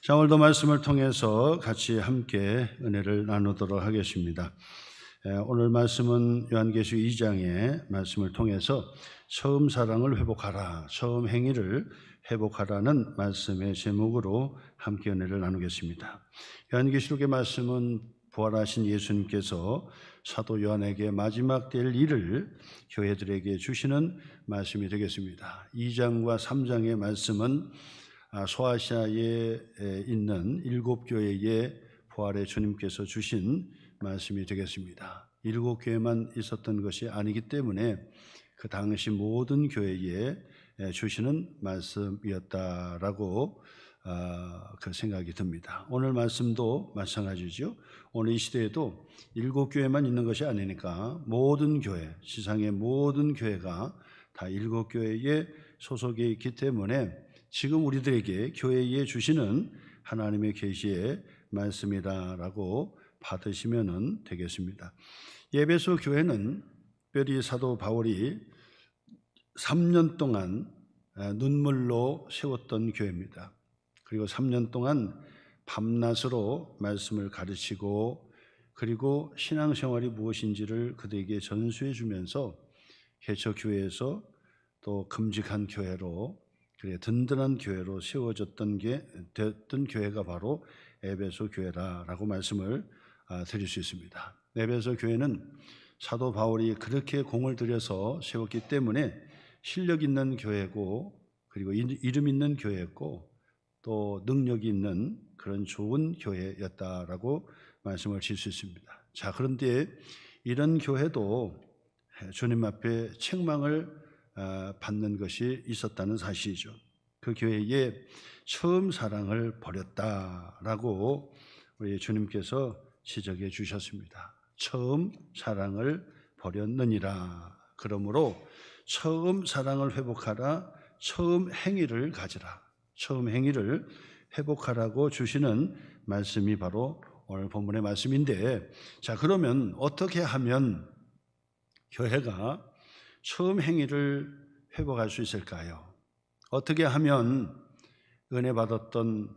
자, 오늘도 말씀을 통해서 같이 함께 은혜를 나누도록 하겠습니다. 오늘 말씀은 요한계시록 2장의 말씀을 통해서 처음 사랑을 회복하라, 처음 행위를 회복하라는 말씀의 제목으로 함께 은혜를 나누겠습니다. 요한계시록의 말씀은 부활하신 예수님께서 사도 요한에게 마지막 될 일을 교회들에게 주시는 말씀이 되겠습니다. 2장과 3장의 말씀은 소아시아에 있는 7교회에 부활의 주님께서 주신 말씀이 되겠습니다. 7교회만 있었던 것이 아니기 때문에 그 당시 모든 교회에 주시는 말씀이었다라고 그 생각이 듭니다. 오늘 말씀도 마찬가지죠. 오늘 이 시대에도 7교회만 있는 것이 아니니까 모든 교회, 세상의 모든 교회가 다 7교회에 소속해 있기 때문에 지금 우리들에게 교회에 주시는 하나님의 계시의 말씀이다라고 받으시면 되겠습니다. 에베소 교회는 특별히 사도 바울이 3년 동안 눈물로 세웠던 교회입니다. 그리고 3년 동안 밤낮으로 말씀을 가르치고 그리고 신앙생활이 무엇인지를 그들에게 전수해 주면서 개척교회에서 또 금직한 교회로 든든한 교회로 세워졌던 교회가 바로 에베소 교회라고 말씀을 드릴 수 있습니다. 에베소 교회는 사도 바울이 그렇게 공을 들여서 세웠기 때문에 실력 있는 교회고 그리고 이름 있는 교회였고 또 능력이 있는 그런 좋은 교회였다라고 말씀을 드릴 수 있습니다. 자, 그런데 이런 교회도 주님 앞에 책망을 받는 것이 있었다는 사실이죠. 그 교회에 처음 사랑을 버렸다라고 우리 주님께서 지적해 주셨습니다. 처음 사랑을 버렸느니라. 그러므로 처음 사랑을 회복하라, 처음 행위를 가지라, 처음 행위를 회복하라고 주시는 말씀이 바로 오늘 본문의 말씀인데, 자, 그러면 어떻게 하면 교회가 처음 행위를 회복할 수 있을까요? 어떻게 하면 은혜 받았던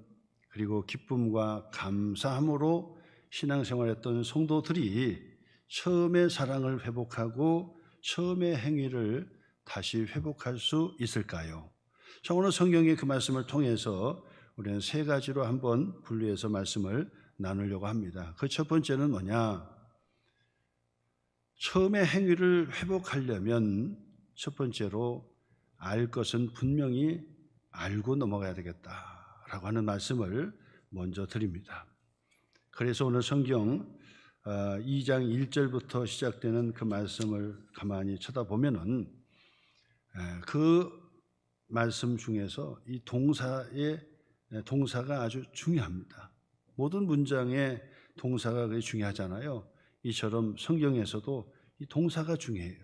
그리고 기쁨과 감사함으로 신앙생활했던 성도들이 처음의 사랑을 회복하고 처음의 행위를 다시 회복할 수 있을까요? 자, 오늘 성경의 그 말씀을 통해서 우리는 세 가지로 한번 분류해서 말씀을 나누려고 합니다. 그 첫 번째는 뭐냐? 처음의 행위를 회복하려면 첫 번째로 알 것은 분명히 알고 넘어가야 되겠다라고 하는 말씀을 먼저 드립니다. 그래서 오늘 성경 2장 1절부터 시작되는 그 말씀을 가만히 쳐다보면은 그 말씀 중에서 이 동사가 아주 중요합니다. 모든 문장에 동사가 그게 중요하잖아요. 이처럼 성경에서도 이 동사가 중요해요.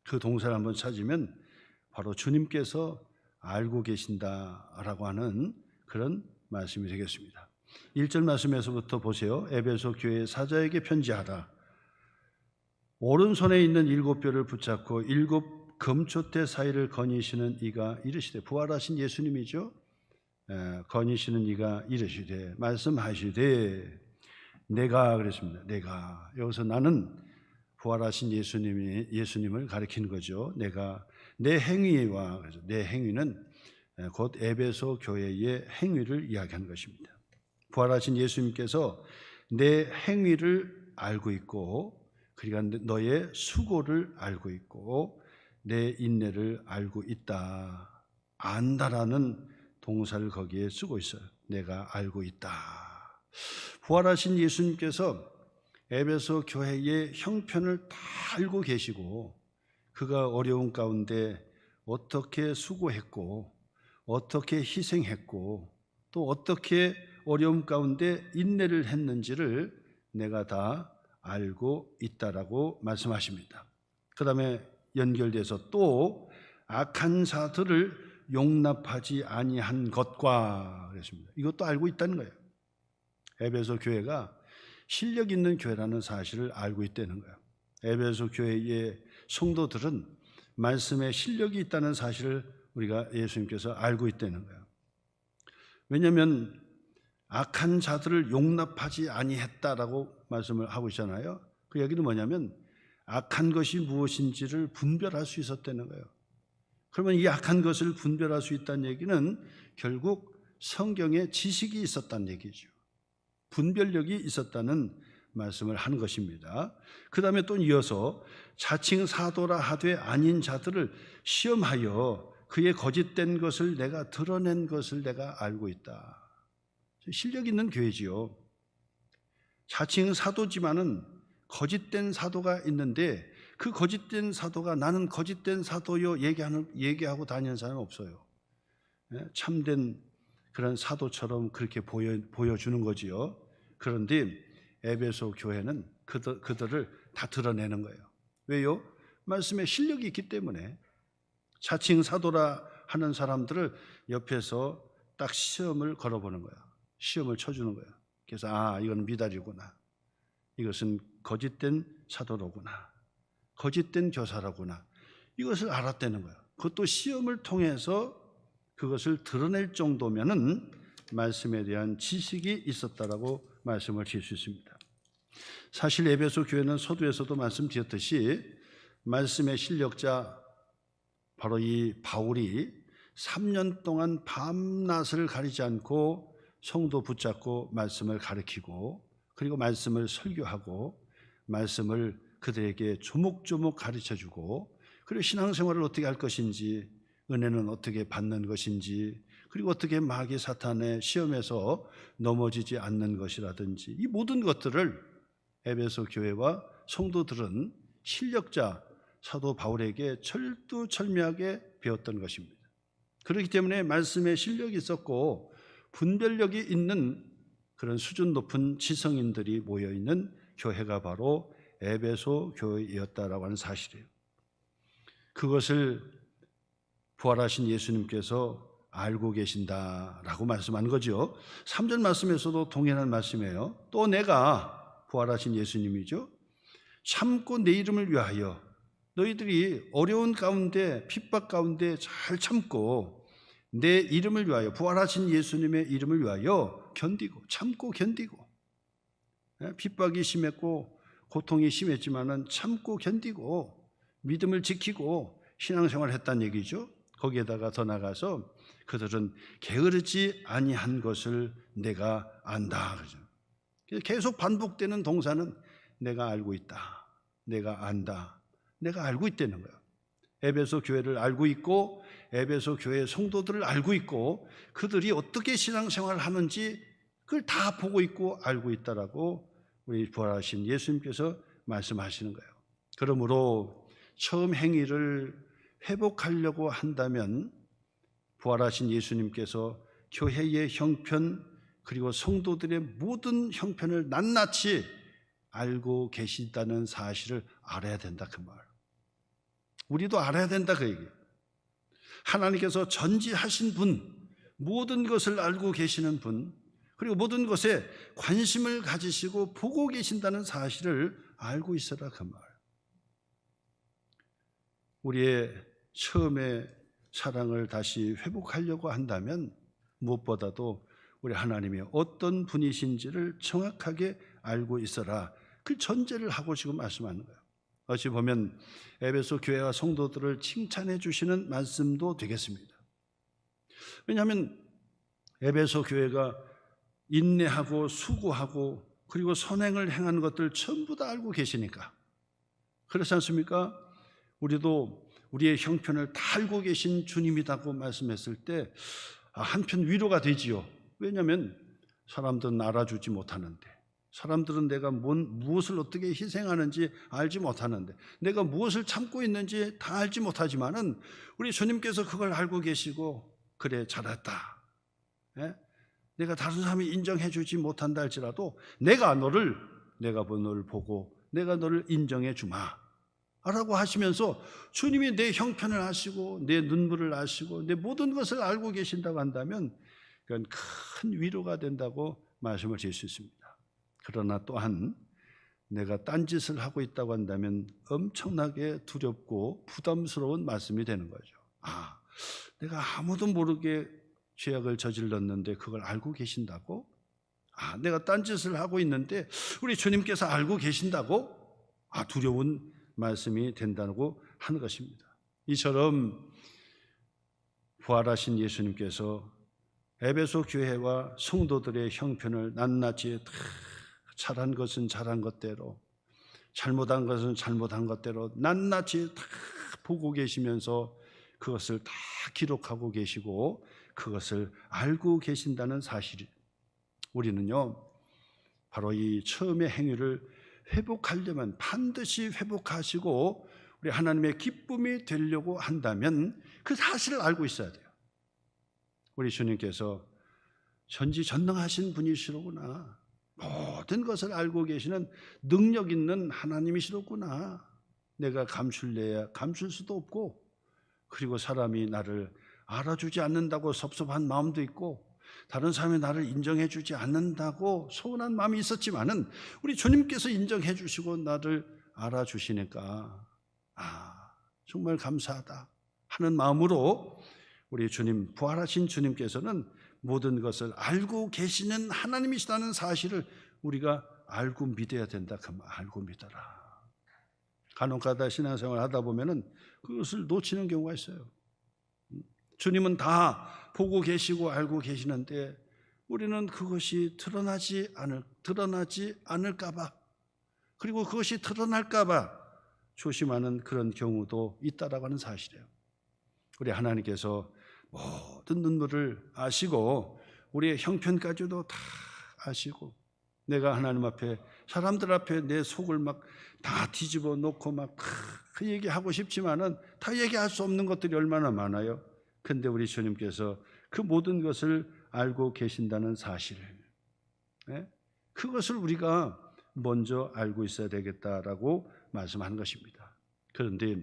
그 동사를 한번 찾으면 바로 주님께서 알고 계신다라고 하는 그런 말씀이 되겠습니다. 1절 말씀에서부터 보세요. 에베소 교회 사자에게 편지하라. 오른손에 있는 7뼈를 붙잡고 7 금초대 사이를 거니시는 이가 이르시되, 부활하신 예수님이죠. 거니시는 이가 이르시되, 말씀하시되, 내가 그랬습니다. 내가, 여기서 나는 부활하신 예수님을 가리키는 거죠. 내가 내 행위와, 그래서 내 행위는 곧 에베소 교회의 행위를 이야기하는 것입니다. 부활하신 예수님께서 내 행위를 알고 있고, 그러니까 너의 수고를 알고 있고, 내 인내를 알고 있다. 안다라는 동사를 거기에 쓰고 있어요. 내가 알고 있다. 부활하신 예수님께서 에베소 교회의 형편을 다 알고 계시고, 그가 어려운 가운데 어떻게 수고했고 어떻게 희생했고 또 어떻게 어려움 가운데 인내를 했는지를 내가 다 알고 있다라고 말씀하십니다. 그 다음에 연결돼서 또 악한 자들을 용납하지 아니한 것과 그랬습니다. 이것도 알고 있다는 거예요. 에베소 교회가 실력 있는 교회라는 사실을 알고 있다는 거예요. 에베소 교회의 성도들은 말씀에 실력이 있다는 사실을 우리가 예수님께서 알고 있다는 거예요. 왜냐하면 악한 자들을 용납하지 아니했다라고 말씀을 하고 있잖아요. 그 얘기는 뭐냐면 악한 것이 무엇인지를 분별할 수 있었다는 거예요. 그러면 이 악한 것을 분별할 수 있다는 얘기는 결국 성경에 지식이 있었다는 얘기죠. 분별력이 있었다는 말씀을 하는 것입니다. 그 다음에 또 이어서 자칭 사도라 하되 아닌 자들을 시험하여 그의 거짓된 것을 내가 드러낸 것을 내가 알고 있다. 실력 있는 교회지요. 자칭 사도지만은 거짓된 사도가 있는데 그 거짓된 사도가 나는 거짓된 사도요 얘기하고 다니는 사람은 없어요. 참된 그런 사도처럼 그렇게 보여주는 거지요. 그런데 에베소 교회는 그들을 다 드러내는 거예요. 왜요? 말씀에 실력이 있기 때문에. 자칭 사도라 하는 사람들을 옆에서 딱 시험을 걸어보는 거야. 시험을 쳐주는 거야. 그래서 이건 미달이구나. 이것은 거짓된 사도로구나. 거짓된 교사라구나. 이것을 알았다는 거예요. 그것도 시험을 통해서 그것을 드러낼 정도면은 말씀에 대한 지식이 있었다라고 말씀을 드릴 수 있습니다. 사실 에베소 교회는 서두에서도 말씀드렸듯이 말씀의 실력자 바로 이 바울이 3년 동안 밤낮을 가리지 않고 성도 붙잡고 말씀을 가르치고 그리고 말씀을 설교하고 말씀을 그들에게 조목조목 가르쳐주고 그리고 신앙생활을 어떻게 할 것인지 은혜는 어떻게 받는 것인지 그리고 어떻게 마귀 사탄의 시험에서 넘어지지 않는 것이라든지 이 모든 것들을 에베소 교회와 성도들은 실력자 사도 바울에게 철두철미하게 배웠던 것입니다. 그렇기 때문에 말씀에 실력이 있었고 분별력이 있는 그런 수준 높은 지성인들이 모여있는 교회가 바로 에베소 교회였다라고 하는 사실이에요. 그것을 부활하신 예수님께서 알고 계신다라고 말씀한 거죠. 3절 말씀에서도 동일한 말씀이에요. 또 내가 부활하신 예수님이죠. 참고 내 이름을 위하여 너희들이 어려운 가운데 핍박 가운데 잘 참고 내 이름을 위하여 부활하신 예수님의 이름을 위하여 견디고 참고 견디고 핍박이 심했고 고통이 심했지만은 참고 견디고 믿음을 지키고 신앙생활을 했다는 얘기죠. 거기에다가 더 나가서 그들은 게으르지 아니한 것을 내가 안다. 그죠? 계속 반복되는 동사는 내가 알고 있다. 내가 안다. 내가 알고 있다는 거예요. 에베소 교회를 알고 있고 에베소 교회 성도들을 알고 있고 그들이 어떻게 신앙생활을 하는지 그걸 다 보고 있고 알고 있다라고 우리 부활하신 예수님께서 말씀하시는 거예요. 그러므로 처음 행위를 회복하려고 한다면 부활하신 예수님께서 교회의 형편 그리고 성도들의 모든 형편을 낱낱이 알고 계신다는 사실을 알아야 된다 그 말. 우리도 알아야 된다 그 얘기예요. 하나님께서 전지하신 분, 모든 것을 알고 계시는 분, 그리고 모든 것에 관심을 가지시고 보고 계신다는 사실을 알고 있어라 그 말. 우리의 처음의 사랑을 다시 회복하려고 한다면 무엇보다도 우리 하나님이 어떤 분이신지를 정확하게 알고 있어라. 그 전제를 하고 지금 말씀하는 거예요. 어찌 보면 에베소 교회와 성도들을 칭찬해 주시는 말씀도 되겠습니다. 왜냐하면 에베소 교회가 인내하고 수고하고 그리고 선행을 행하는 것들 전부 다 알고 계시니까. 그렇지 않습니까? 우리도 우리의 형편을 다 알고 계신 주님이라고 말씀했을 때 한편 위로가 되지요. 왜냐하면 사람들은 알아주지 못하는데, 사람들은 내가 무엇을 어떻게 희생하는지 알지 못하는데, 내가 무엇을 참고 있는지 다 알지 못하지만은 우리 주님께서 그걸 알고 계시고, 그래 잘했다. 내가 다른 사람이 인정해 주지 못한다 할지라도 내가 너를 보고 내가 너를 인정해 주마 라고 하시면서 주님이 내 형편을 아시고 내 눈물을 아시고 내 모든 것을 알고 계신다고 한다면 그건 큰 위로가 된다고 말씀을 드릴 수 있습니다. 그러나 또한 내가 딴짓을 하고 있다고 한다면 엄청나게 두렵고 부담스러운 말씀이 되는 거죠. 내가 아무도 모르게 죄악을 저질렀는데 그걸 알고 계신다고? 내가 딴짓을 하고 있는데 우리 주님께서 알고 계신다고? 두려운 말씀이 된다고 하는 것입니다. 이처럼 부활하신 예수님께서 에베소 교회와 성도들의 형편을 낱낱이 다 잘한 것은 잘한 것대로, 잘못한 것은 잘못한 것대로 낱낱이 다 보고 계시면서 그것을 다 기록하고 계시고 그것을 알고 계신다는 사실이, 우리는요 바로 이 처음의 행위를 회복하려면, 반드시 회복하시고 우리 하나님의 기쁨이 되려고 한다면 그 사실을 알고 있어야 돼요. 우리 주님께서 전지전능하신 분이시로구나, 모든 것을 알고 계시는 능력 있는 하나님이시로구나, 내가 감출래야 감출 수도 없고, 그리고 사람이 나를 알아주지 않는다고 섭섭한 마음도 있고, 다른 사람이 나를 인정해 주지 않는다고 서운한 마음이 있었지만은 우리 주님께서 인정해 주시고 나를 알아주시니까 정말 감사하다 하는 마음으로 우리 주님, 부활하신 주님께서는 모든 것을 알고 계시는 하나님이시다는 사실을 우리가 알고 믿어야 된다. 알고 믿어라. 간혹가다 신앙생활 하다 보면은 그것을 놓치는 경우가 있어요. 주님은 다 보고 계시고 알고 계시는데 우리는 그것이 드러나지 않을까 봐, 그리고 그것이 드러날까 봐 조심하는 그런 경우도 있다라고 하는 사실이에요. 우리 하나님께서 모든 눈물을 아시고 우리의 형편까지도 다 아시고, 내가 하나님 앞에, 사람들 앞에 내 속을 막 다 뒤집어 놓고 막 그 얘기하고 싶지만은 다 얘기할 수 없는 것들이 얼마나 많아요. 근데 우리 주님께서 그 모든 것을 알고 계신다는 사실, 그것을 우리가 먼저 알고 있어야 되겠다라고 말씀하는 것입니다. 그런데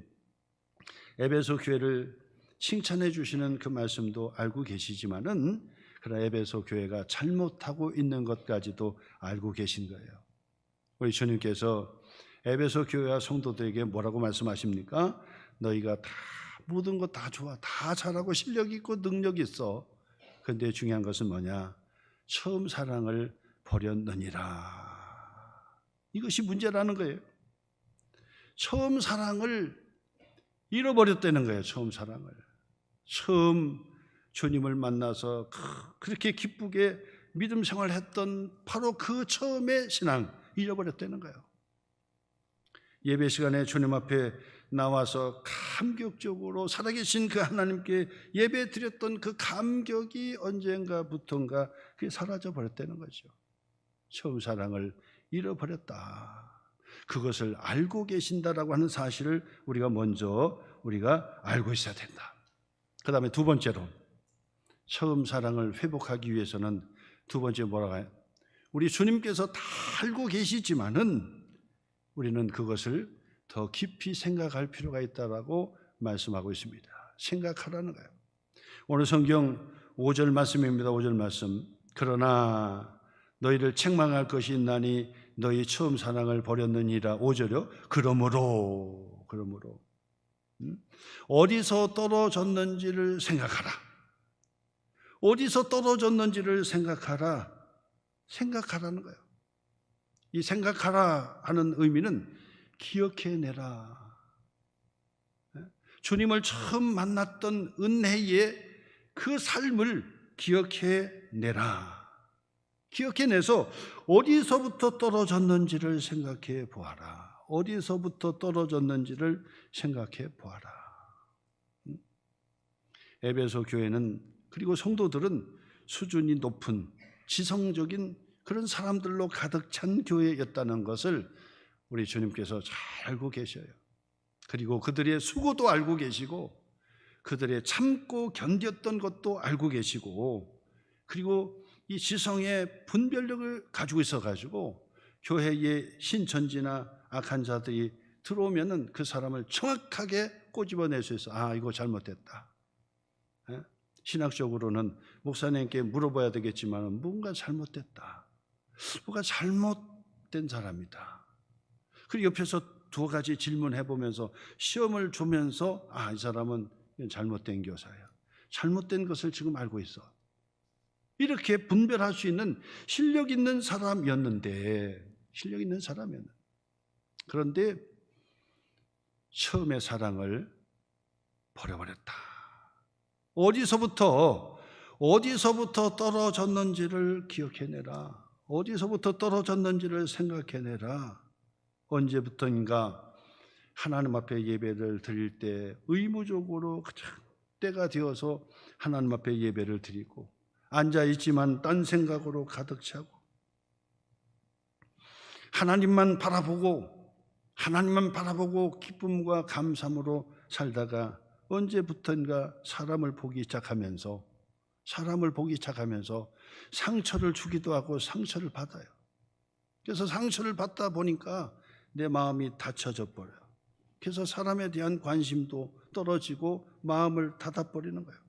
에베소 교회를 칭찬해 주시는 그 말씀도 알고 계시지만은, 그러나 에베소 교회가 잘못하고 있는 것까지도 알고 계신 거예요. 우리 주님께서 에베소 교회와 성도들에게 뭐라고 말씀하십니까? 너희가 다 모든 것 다 좋아, 다 잘하고 실력 있고 능력 있어. 그런데 중요한 것은 뭐냐? 처음 사랑을 버렸느니라. 이것이 문제라는 거예요. 처음 사랑을 잃어버렸다는 거예요. 처음 사랑을. 처음 주님을 만나서 그렇게 기쁘게 믿음 생활했던 바로 그 처음의 신앙 잃어버렸다는 거예요. 예배 시간에 주님 앞에 나와서 감격적으로 살아계신 그 하나님께 예배 드렸던 그 감격이 언젠가부턴가 그게 사라져 버렸다는 거죠. 처음 사랑을 잃어버렸다. 그것을 알고 계신다라고 하는 사실을 우리가 먼저 알고 있어야 된다. 그 다음에 두 번째로, 처음 사랑을 회복하기 위해서는 두 번째 뭐라고 해요? 우리 주님께서 다 알고 계시지만은 우리는 그것을 더 깊이 생각할 필요가 있다라고 말씀하고 있습니다. 생각하라는 거예요. 오늘 성경 5절 말씀입니다. 5절 말씀. 그러나 너희를 책망할 것이 있나니 너희 처음 사랑을 버렸느니라. 5절이요. 그러므로 어디서 떨어졌는지를 생각하라. 어디서 떨어졌는지를 생각하라는 거예요. 이 생각하라 하는 의미는 기억해내라. 주님을 처음 만났던 은혜의 그 삶을 기억해내라. 기억해내서 어디서부터 떨어졌는지를 생각해 보아라. 어디서부터 떨어졌는지를 생각해 보아라. 에베소 교회는, 그리고 성도들은 수준이 높은 지성적인 그런 사람들로 가득 찬 교회였다는 것을 우리 주님께서 잘 알고 계셔요. 그리고 그들의 수고도 알고 계시고 그들의 참고 견뎠던 것도 알고 계시고, 그리고 이 지성의 분별력을 가지고 있어가지고 교회의 신천지나 악한 자들이 들어오면은 그 사람을 정확하게 꼬집어낼 수 있어. 이거 잘못됐다. 신학적으로는 목사님께 물어봐야 되겠지만 뭔가 잘못됐다. 뭐가 잘못된 사람이다. 그리고 옆에서 두 가지 질문해 보면서 시험을 주면서 이 사람은 잘못된 교사야. 잘못된 것을 지금 알고 있어. 이렇게 분별할 수 있는 실력 있는 사람이었는데, 그런데 처음의 사랑을 버려버렸다. 어디서부터 떨어졌는지를 기억해내라. 어디서부터 떨어졌는지를 생각해내라. 언제부터인가 하나님 앞에 예배를 드릴 때 의무적으로 때가 되어서 하나님 앞에 예배를 드리고, 앉아있지만 딴 생각으로 가득 차고, 하나님만 바라보고 기쁨과 감사함으로 살다가 언제부턴가 사람을 보기 시작하면서 상처를 주기도 하고 상처를 받아요. 그래서 상처를 받다 보니까 내 마음이 닫혀져 버려요. 그래서 사람에 대한 관심도 떨어지고 마음을 닫아버리는 거예요.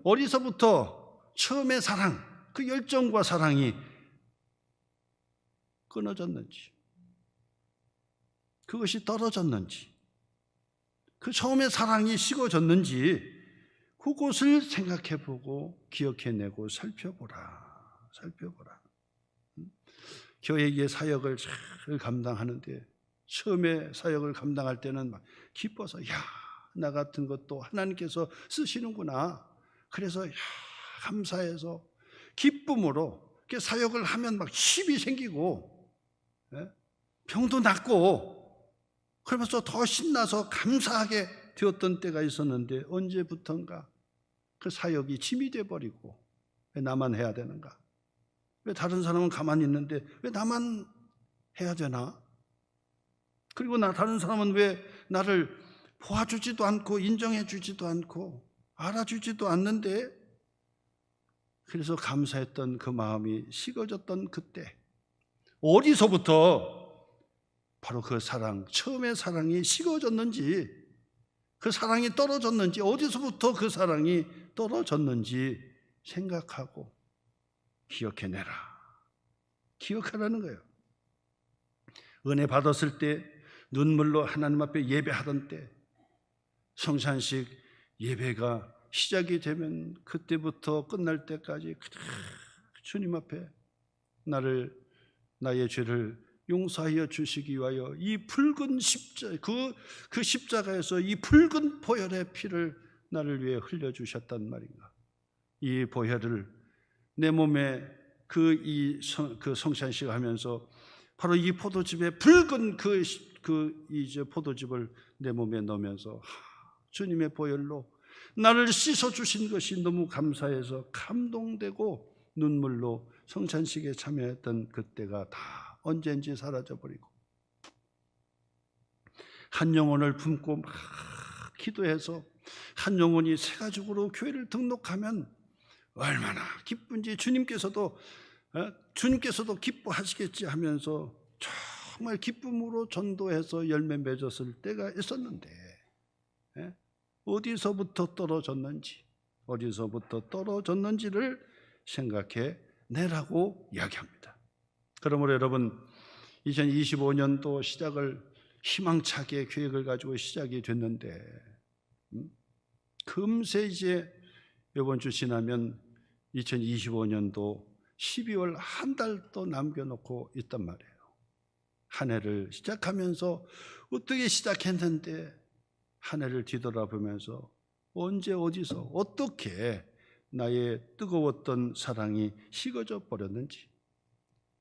어디서부터 처음의 사랑, 그 열정과 사랑이 끊어졌는지, 그것이 떨어졌는지, 그 처음의 사랑이 식어졌는지, 그것을 생각해보고 기억해내고 살펴보라. 교회의 사역을 잘 감당하는데, 처음에 사역을 감당할 때는 막 기뻐서, 나 같은 것도 하나님께서 쓰시는구나. 그래서 감사해서 기쁨으로 사역을 하면 막 힘이 생기고, 병도 낫고, 그러면서 더 신나서 감사하게 되었던 때가 있었는데, 언제부턴가 그 사역이 짐이 돼버리고, 왜 나만 해야 되는가? 왜 다른 사람은 가만히 있는데 왜 나만 해야 되나? 그리고 다른 사람은 왜 나를 보아주지도 않고 인정해주지도 않고 알아주지도 않는데? 그래서 감사했던 그 마음이 식어졌던 그때, 어디서부터 바로 그 사랑, 처음의 사랑이 식어졌는지, 그 사랑이 떨어졌는지, 어디서부터 그 사랑이 떨어졌는지 생각하고 기억해내라. 기억하라는 거예요. 은혜 받았을 때, 눈물로 하나님 앞에 예배하던 때, 성찬식 예배가 시작이 되면 그때부터 끝날 때까지 주님 앞에 나의 죄를 용서하여 주시기 위하여 이 붉은 십자가, 그 십자가에서 이 붉은 보혈의 피를 나를 위해 흘려주셨단 말인가. 이 보혈을 내 몸에 그 성찬식 하면서 바로 이 포도즙에 붉은 이제 포도즙을 내 몸에 넣으면서 주님의 보혈로 나를 씻어주신 것이 너무 감사해서 감동되고 눈물로 성찬식에 참여했던 그때가 다 언제인지 사라져버리고, 한 영혼을 품고 막 기도해서 한 영혼이 새 가족으로 교회를 등록하면 얼마나 기쁜지 주님께서도 기뻐하시겠지 하면서 정말 기쁨으로 전도해서 열매 맺었을 때가 있었는데, 어디서부터 떨어졌는지를 생각해 내라고 이야기합니다. 그러므로 여러분, 2025년도 시작을 희망차게 계획을 가지고 시작이 됐는데, 금세 이제 이번 주 지나면 2025년도 12월 한 달도 남겨놓고 있단 말이에요. 한 해를 시작하면서 어떻게 시작했는데 한 해를 뒤돌아보면서 언제 어디서 어떻게 나의 뜨거웠던 사랑이 식어져 버렸는지,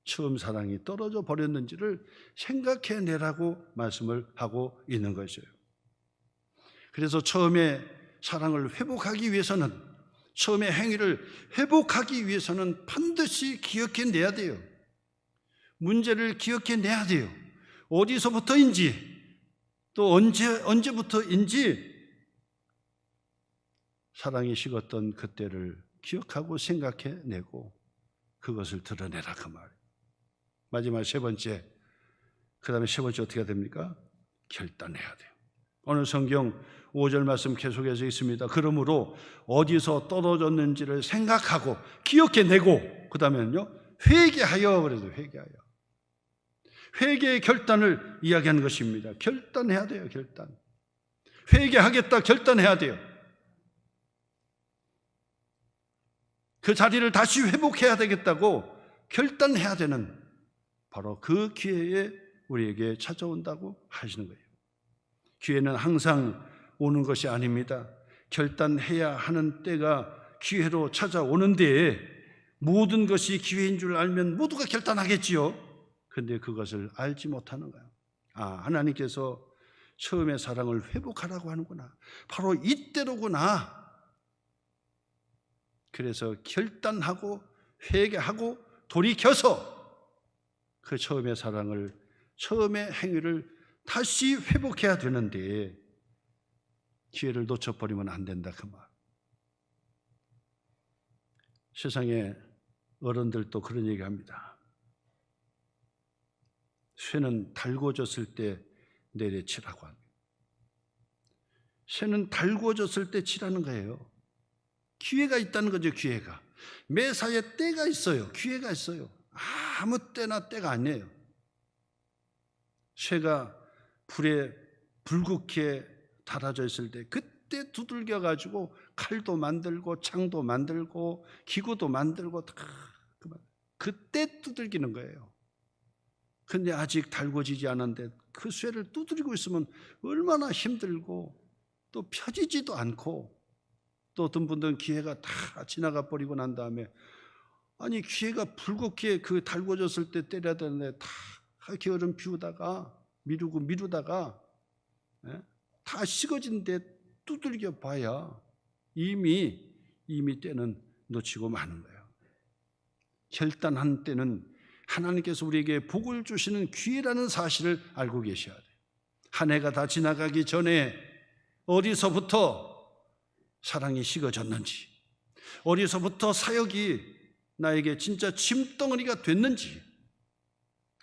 처음 사랑이 떨어져 버렸는지를 생각해내라고 말씀을 하고 있는 것이에요. 그래서 처음에 사랑을 회복하기 위해서는, 처음의 행위를 회복하기 위해서는 반드시 기억해내야 돼요. 문제를 기억해내야 돼요. 어디서부터인지, 또 언제부터인지 사랑이 식었던 그때를 기억하고 생각해내고 그것을 드러내라, 그 말. 마지막 세 번째, 그 다음에 세 번째 어떻게 해야 됩니까? 결단해야 돼요. 오늘 성경 5절 말씀 계속해서 있습니다. 그러므로 어디서 떨어졌는지를 생각하고 기억해내고, 그 다음에는요, 회개하여. 그래서 회개의 결단을 이야기하는 것입니다. 결단해야 돼요. 회개하겠다 결단해야 돼요. 그 자리를 다시 회복해야 되겠다고 결단해야 되는 바로 그 기회에 우리에게 찾아온다고 하시는 거예요. 기회는 항상 오는 것이 아닙니다. 결단해야 하는 때가 기회로 찾아오는데 모든 것이 기회인 줄 알면 모두가 결단하겠지요. 그런데 그것을 알지 못하는 거예요. 하나님께서 처음의 사랑을 회복하라고 하는구나. 바로 이때로구나. 그래서 결단하고 회개하고 돌이켜서 그 처음의 사랑을, 처음의 행위를 다시 회복해야 되는데 기회를 놓쳐버리면 안 된다 그 말. 세상에 어른들도 그런 얘기합니다. 쇠는 달궈졌을 때 내려치라고 합니다. 쇠는 달궈졌을 때 치라는 거예요. 기회가 있다는 거죠. 기회가. 매사에 때가 있어요. 기회가 있어요. 아무 때나 때가 아니에요. 쇠가 불에 불국해 달아져 있을 때 그때 두들겨 가지고 칼도 만들고 창도 만들고 기구도 만들고 다 그때 두들기는 거예요. 근데 아직 달궈지지 않았는데 그 쇠를 두드리고 있으면 얼마나 힘들고 또 펴지지도 않고, 또 어떤 분들은 기회가 다 지나가 버리고 난 다음에 아니 기회가 불국해 그 달궈졌을 때 때려야 되는데 다 게으름 피우다가 미루다가 다 식어진 데 두들겨 봐야 이미 때는 놓치고 마는 거예요. 결단한 때는 하나님께서 우리에게 복을 주시는 기회라는 사실을 알고 계셔야 돼요. 한 해가 다 지나가기 전에 어디서부터 사랑이 식어졌는지, 어디서부터 사역이 나에게 진짜 짐덩어리가 됐는지,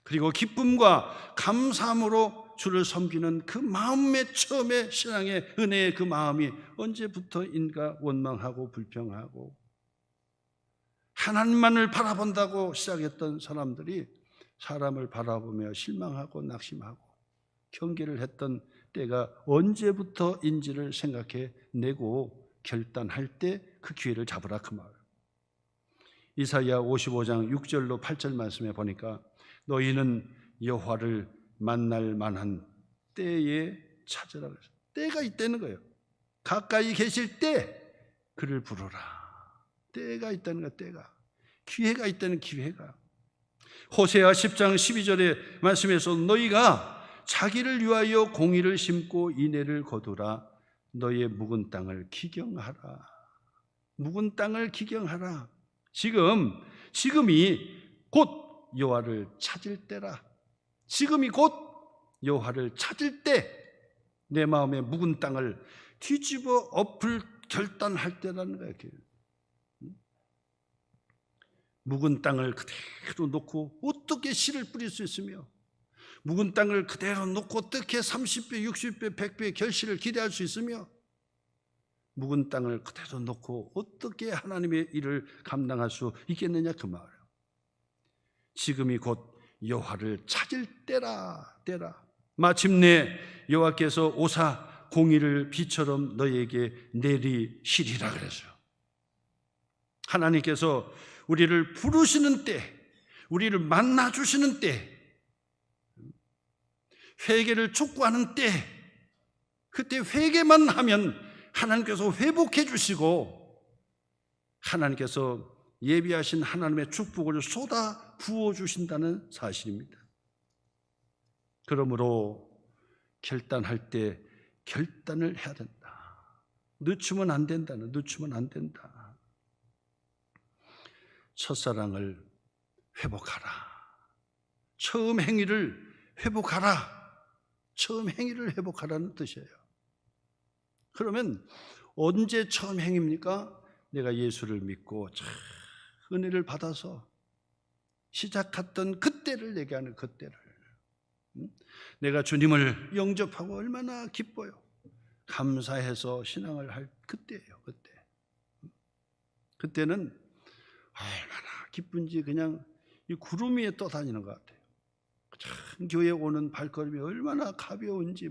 그리고 기쁨과 감사함으로 주를 섬기는 그 마음의 처음에 신앙의 은혜의 그 마음이 언제부터인가 원망하고 불평하고 하나님만을 바라본다고 시작했던 사람들이 사람을 바라보며 실망하고 낙심하고 경계를 했던 때가 언제부터인지를 생각해 내고 결단할 때 그 기회를 잡으라 그 말. 이사야 55장 6절로 8절 말씀에 보니까 너희는 여호와를 만날 만한 때에 찾으라 그랬어요. 때가 있다는 거예요. 가까이 계실 때 그를 부르라. 때가 있다는 거예요. 때가. 기회가 있다는 기회가. 호세아 10장 12절의 말씀에서 너희가 자기를 위하여 공의를 심고 인애를 거두라. 너희의 묵은 땅을 기경하라. 묵은 땅을 기경하라. 지금이 곧 여호와를 찾을 때라. 지금이 곧 여호와를 찾을 때 내 마음의 묵은 땅을 뒤집어 엎을 결단할 때라는 거예요. 묵은 땅을 그대로 놓고 어떻게 씨를 뿌릴 수 있으며, 묵은 땅을 그대로 놓고 어떻게 30배, 60배, 100배의 결실을 기대할 수 있으며, 묵은 땅을 그대로 놓고 어떻게 하나님의 일을 감당할 수 있겠느냐 그 말이에요. 지금이 곧 여호와를 찾을 때라. 마침내 여호와께서 오사 공의를 비처럼 너희에게 내리시리라 그랬어요. 하나님께서 우리를 부르시는 때, 우리를 만나주시는 때, 회개를 촉구하는 때, 그때 회개만 하면 하나님께서 회복해 주시고 하나님께서 예비하신 하나님의 축복을 쏟아 부어 주신다는 사실입니다. 그러므로 결단할 때 결단을 해야 된다. 늦추면 안 된다. 첫사랑을 회복하라. 처음 행위를 회복하라는 뜻이에요. 그러면 언제 처음 행위입니까? 내가 예수를 믿고 은혜를 받아서 시작했던 그때를 얘기하는 그때를. 내가 주님을 영접하고 얼마나 기뻐요. 감사해서 신앙을 할 그때예요. 그때는 얼마나 기쁜지 그냥 이 구름 위에 떠다니는 것 같아요. 참 교회 오는 발걸음이 얼마나 가벼운지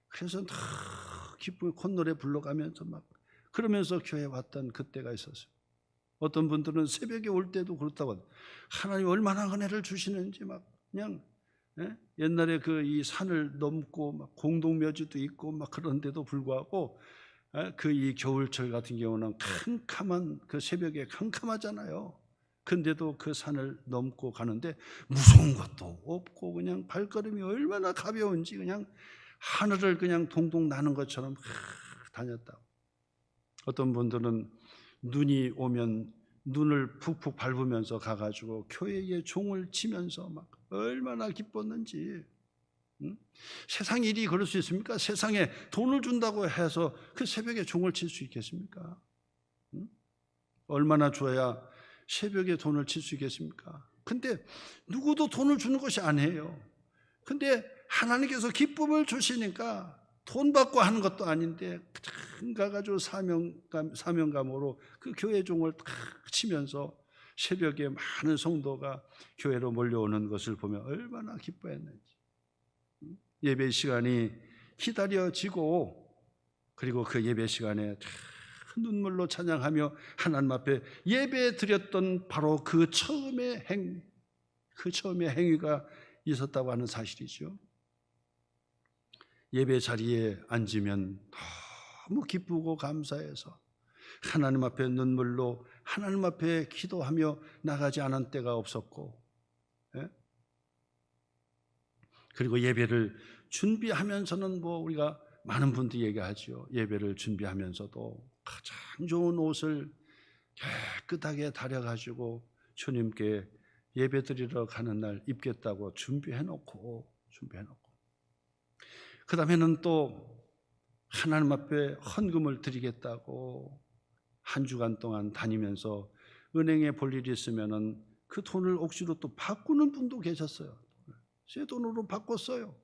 그래서 다 기쁘게 콧노래 불러가면서 그러면서 교회 왔던 그때가 있었어요. 어떤 분들은 새벽에 올 때도 그렇다고 하더라고요. 하나님 얼마나 은혜를 주시는지 막 그냥 옛날에 그 이 산을 넘고 막 공동묘지도 있고 막 그런데도 불구하고 그 이 겨울철 같은 경우는 캄캄한 그 새벽에 캄캄하잖아요. 근데도 그 산을 넘고 가는데 무서운 것도 없고 그냥 발걸음이 얼마나 가벼운지 그냥 하늘을 그냥 동동 나는 것처럼 다녔다고. 어떤 분들은 눈이 오면 눈을 푹푹 밟으면서 가가지고 교회에 종을 치면서 막 얼마나 기뻤는지. 세상 일이 그럴 수 있습니까? 세상에 돈을 준다고 해서 그 새벽에 종을 칠 수 있겠습니까? 얼마나 줘야 새벽에 돈을 칠 수 있겠습니까? 근데 누구도 돈을 주는 것이 아니에요. 근데 하나님께서 기쁨을 주시니까 돈 받고 하는 것도 아닌데 가가지고 사명감으로 그 교회 종을 탁 치면서 새벽에 많은 성도가 교회로 몰려오는 것을 보면 얼마나 기뻐했는지. 예배 시간이 기다려지고 그리고 그 예배 시간에 눈물로 찬양하며 하나님 앞에 예배 드렸던 바로 그 처음의 행위가 있었다고 하는 사실이죠. 예배 자리에 앉으면 너무 기쁘고 감사해서 하나님 앞에 눈물로 하나님 앞에 기도하며 나가지 않은 때가 없었고, 그리고 예배를 준비하면서는 우리가 많은 분들이 얘기하죠. 예배를 준비하면서도 가장 좋은 옷을 깨끗하게 다려가지고 주님께 예배 드리러 가는 날 입겠다고 준비해놓고 그 다음에는 또 하나님 앞에 헌금을 드리겠다고 한 주간 동안 다니면서 은행에 볼 일이 있으면은 그 돈을 억지로 또 바꾸는 분도 계셨어요. 새 돈으로 바꿨어요.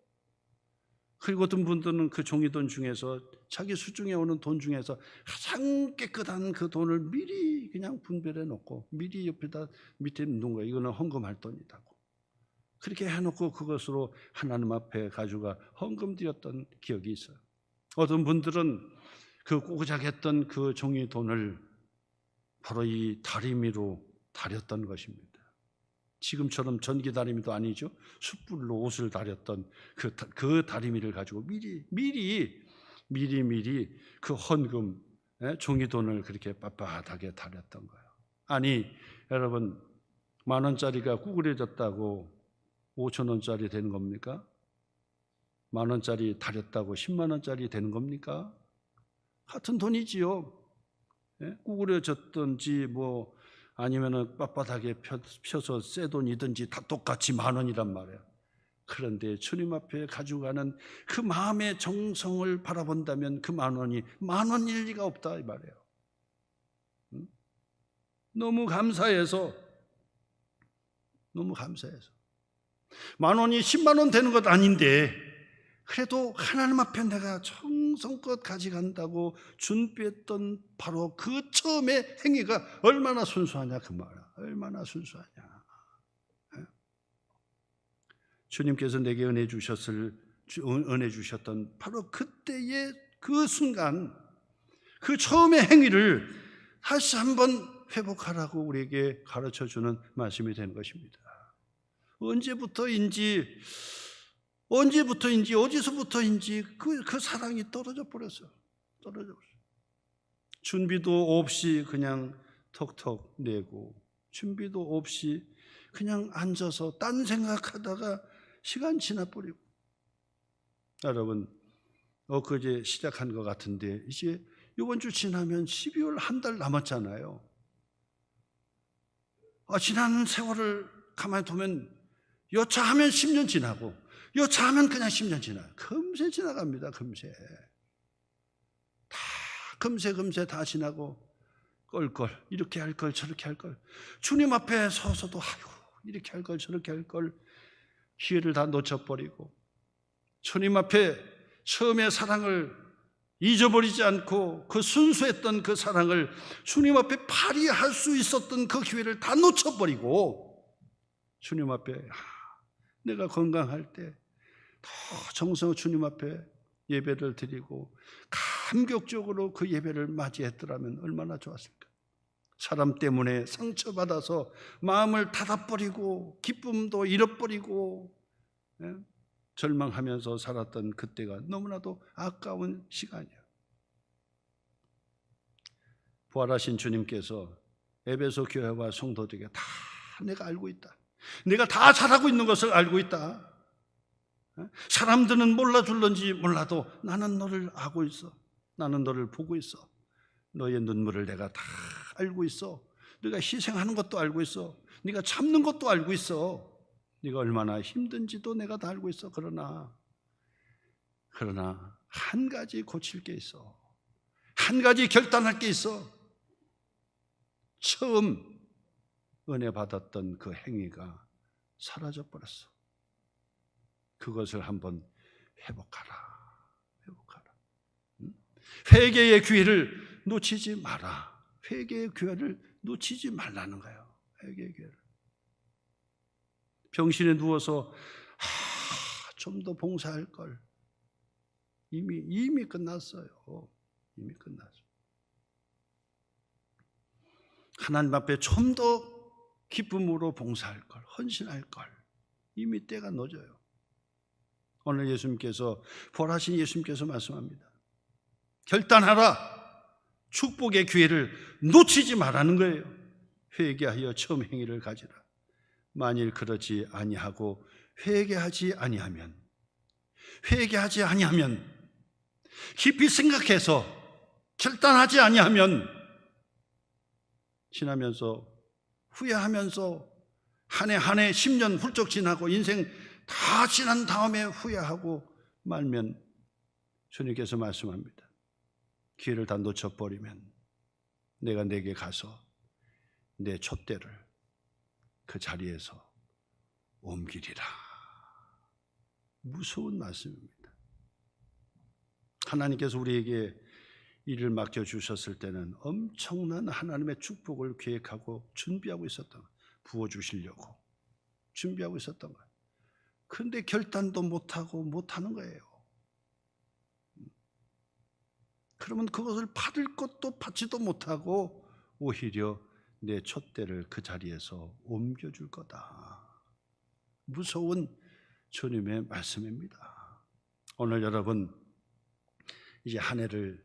그리고 어떤 분들은 그 종이돈 중에서 자기 수중에 오는 돈 중에서 가장 깨끗한 그 돈을 미리 그냥 분별해 놓고 미리 옆에다 밑에 놓은 거예요. 이거는 헌금할 돈이라고. 그렇게 해놓고 그것으로 하나님 앞에 가져가 헌금 드렸던 기억이 있어요. 어떤 분들은 그 꼬작했던 그 종이 돈을 바로 이 다리미로 다렸던 것입니다. 지금처럼 전기 다리미도 아니죠. 숯불로 옷을 다렸던 그 다리미를 가지고 미리 그 헌금 종이 돈을 그렇게 빳빳하게 다렸던 거예요. 아니 여러분, 10,000원짜리가 구부려졌다고 5,000원짜리 되는 겁니까? 10,000원짜리 다렸다고 100,000원짜리 되는 겁니까? 같은 돈이지요. 구부려졌든지 아니면은 빳빳하게 펴서 새 돈이든지 다 똑같이 10,000원이란 말이에요. 그런데 주님 앞에 가져가는 그 마음의 정성을 바라본다면 그 10,000원이 10,000원일 리가 없다 이 말이에요. 너무 감사해서 10,000원이 100,000원 되는 것 아닌데 그래도 하나님 앞에 내가 정성껏 가져간다고 준비했던 바로 그 처음의 행위가 얼마나 순수하냐 그 말이야. 얼마나 순수하냐. 주님께서 내게 은혜 주셨던 바로 그때의 그 순간, 그 처음의 행위를 다시 한번 회복하라고 우리에게 가르쳐주는 말씀이 되는 것입니다. 언제부터인지 어디서부터인지 그 사랑이 떨어져 버렸어요. 준비도 없이 그냥 턱턱 내고, 준비도 없이 그냥 앉아서 딴 생각하다가 시간 지나버리고. 여러분, 엊그제 시작한 것 같은데 이제 이번 주 지나면 12월 한 달 남았잖아요. 지난 세월을 가만히 두면 여차하면 10년 지나고 여차하면 그냥 10년 지나요. 금세 지나갑니다. 금세 다 지나고 껄껄 이렇게 할 걸 저렇게 할 걸, 주님 앞에 서서도 이렇게 할 걸 저렇게 할 걸 기회를 다 놓쳐버리고, 주님 앞에 처음의 사랑을 잊어버리지 않고 그 순수했던 그 사랑을 주님 앞에 발휘할 수 있었던 그 기회를 다 놓쳐버리고, 주님 앞에 내가 건강할 때 더 정성으로 주님 앞에 예배를 드리고 감격적으로 그 예배를 맞이했더라면 얼마나 좋았을까. 사람 때문에 상처받아서 마음을 닫아버리고 기쁨도 잃어버리고 절망하면서 살았던 그때가 너무나도 아까운 시간이에요. 부활하신 주님께서 에베소 교회와 성도들에게 다 내가 알고 있다, 내가 다 잘하고 있는 것을 알고 있다, 사람들은 몰라줄런지 몰라도 나는 너를 알고 있어, 나는 너를 보고 있어, 너의 눈물을 내가 다 알고 있어, 네가 희생하는 것도 알고 있어, 네가 참는 것도 알고 있어, 네가 얼마나 힘든지도 내가 다 알고 있어. 그러나 한 가지 고칠 게 있어, 한 가지 결단할 게 있어. 처음 은혜 받았던 그 행위가 사라져 버렸어. 그것을 한번 회복하라. 회개의 기회를 놓치지 마라. 회개의 기회를 놓치지 말라는 거예요. 회개의 기회를. 병실에 누워서 좀 더 봉사할 걸. 이미 끝났어요. 이미 끝났어요. 하나님 앞에 좀 더 기쁨으로 봉사할 걸, 헌신할 걸. 이미 때가 늦어요. 오늘 예수님께서, 부활하신 예수님께서 말씀합니다. 결단하라. 축복의 기회를 놓치지 말라는 거예요. 회개하여 처음 행위를 가지라. 만일 그러지 아니하고 회개하지 아니하면, 깊이 생각해서 결단하지 아니하면, 지나면서 후회하면서 한 해 10년 훌쩍 지나고 인생 다 지난 다음에 후회하고 말면, 주님께서 말씀합니다. 기회를 다 놓쳐버리면 내가 내게 가서 내 촛대를 그 자리에서 옮기리라. 무서운 말씀입니다. 하나님께서 우리에게 일을 맡겨주셨을 때는 엄청난 하나님의 축복을 계획하고 준비하고 있었던 거예요. 부어주시려고 준비하고 있었던 거예요. 그런데 결단도 못하는 거예요. 그러면 그것을 받을 것도 받지도 못하고 오히려 내 촛대를 그 자리에서 옮겨줄 거다. 무서운 주님의 말씀입니다. 오늘 여러분, 이제 한 해를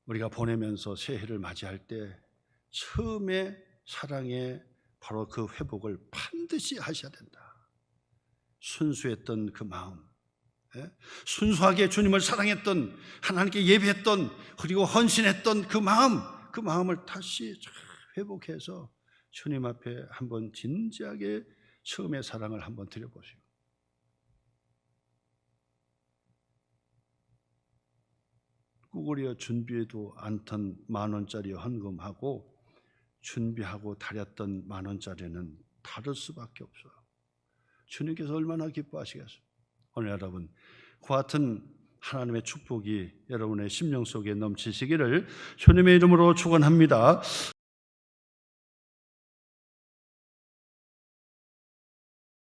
우리가 보내면서 새해를 맞이할 때 처음에 사랑의 바로 그 회복을 반드시 하셔야 된다. 순수했던 그 마음, 순수하게 주님을 사랑했던, 하나님께 예배했던, 그리고 헌신했던 그 마음을 다시 회복해서 주님 앞에 한번 진지하게 처음의 사랑을 한번 드려보시고, 꾸구려 준비해도 않던 10,000원짜리 헌금하고 준비하고 다렸던 10,000원짜리는 다를 수밖에 없어요. 주님께서 얼마나 기뻐하시겠어요. 오늘 여러분, 그 같은 하나님의 축복이 여러분의 심령 속에 넘치시기를 주님의 이름으로 축원합니다.